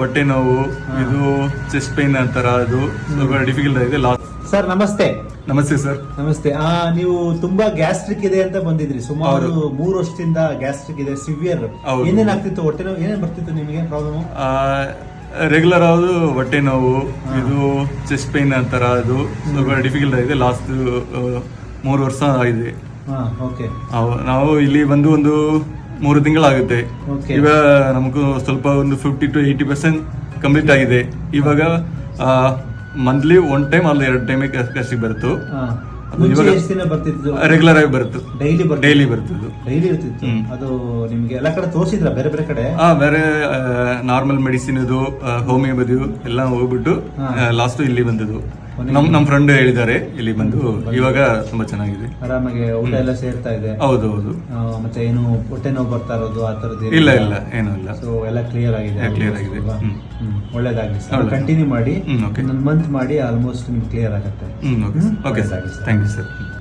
ಹೊಟ್ಟೆ ನೋವು, ಇದು ಚೆಸ್ಟ್ ಪೈನ್ ಅಂತಾರ, ಅದು ಸ್ವಲ್ಪ ಡಿಫಿಕಲ್ಟ್ ಆಗಿದೆ. ಸರ್ ನಮಸ್ತೆ. ನಮಸ್ತೆ ಸರ್. ನಮಸ್ತೆ. ನೀವು ತುಂಬಾ ಗ್ಯಾಸ್ಟ್ರಿಕ್ ಇದೆ ಅಂತ ಬಂದಿದ್ರಿ. ಸುಮಾರು 3 ವರ್ಷದಿಂದ ಗ್ಯಾಸ್ಟ್ರಿಕ್ ಇದೆ, ಸಿವಿಯರ್. ಏನೇನ್ ಆಗ್ತಿತ್ತು? ಹೊಟ್ಟೆ ನೋವು ಏನೇನ್ ಬರ್ತಿತ್ತು ನಿಮಗೆ? ಪ್ರಾಬ್ಲಮ್ ರೆಗ್ಯುಲರ್ ಆಗೋದು ಹೊಟ್ಟೆ ನೋವು, ಇದು ಚೆಸ್ಟ್ ಪೈನ್ ಅಂತಾರ, ಅದು ಸ್ವಲ್ಪ ಡಿಫಿಕಲ್ಟ್ ಆಗಿದೆ. ಲಾಸ್ಟ್ 3 ವರ್ಷ ಆಗಿದೆ. ನಾವು ಇಲ್ಲಿ ಬಂದು ಒಂದು 3 ತಿಂಗಳಾಗುತ್ತೆ. ಇವಾಗ ನಮಗೂ ಸ್ವಲ್ಪ ಒಂದು 50 to 80% ಕಂಪ್ಲೀಟ್ ಆಗಿದೆ. ಇವಾಗ ಮಂತ್ಲಿ 1 ಟೈಮ್ ಅಲ್ಲ 2 ಟೈಮ್ ಕಷ್ಟ ಬರುತ್ತು. ರೆಗ್ಯುಲರ್ ಆಗಿ ಬರುತ್ತೆ, ಡೈಲಿ ಬರ್ತಿದ್ದು. ಡೈಲಿ ಇರ್ತಿತ್ತು. ಅದು ನಿಮ್ಗೆ ಎಲ್ಲ ಕಡೆ ತೋರಿಸಿದ್ರ? ಬೇರೆ ಬೇರೆ ಕಡೆ ಬೇರೆ ನಾರ್ಮಲ್ ಮೆಡಿಸಿನ್ ಇದು, ಹೋಮಿಯೋಪತಿ ಎಲ್ಲ ಹೋಗ್ಬಿಟ್ಟು ಲಾಸ್ಟ್ ಇಲ್ಲಿ ಬಂದದ್ದು. ನಮ್ ಫ್ರೆಂಡ್ ಹೇಳಿದ್ದಾರೆ ಇಲ್ಲಿ ಬಂದು. ಇವಾಗ ತುಂಬಾ ಚೆನ್ನಾಗಿದೆ, ಆರಾಮಾಗಿ ಊಟ ಎಲ್ಲ ಸೇರ್ತಾ ಇದೆ. ಹೌದು ಹೌದು. ಮತ್ತೆ ಏನು ಹೊಟ್ಟೆ ನೋವು ಬರ್ತಾ ಇರೋದು ಆ ತರದ್ದು ಇಲ್ಲ ಇಲ್ಲ, ಏನೂ ಇಲ್ಲ. ಸೊ ಎಲ್ಲ ಕ್ಲಿಯರ್ ಆಗಿದೆ. ಒಳ್ಳೇದಾಗ್ಲಿ, ಕಂಟಿನ್ಯೂ ಮಾಡಿ. 1 ಮಂತ್ ಮಾಡಿ, ಆಲ್ಮೋಸ್ಟ್ ನಿಮ್ಗೆ ಕ್ಲಿಯರ್ ಆಗುತ್ತೆ. Okay sir, thank you sir.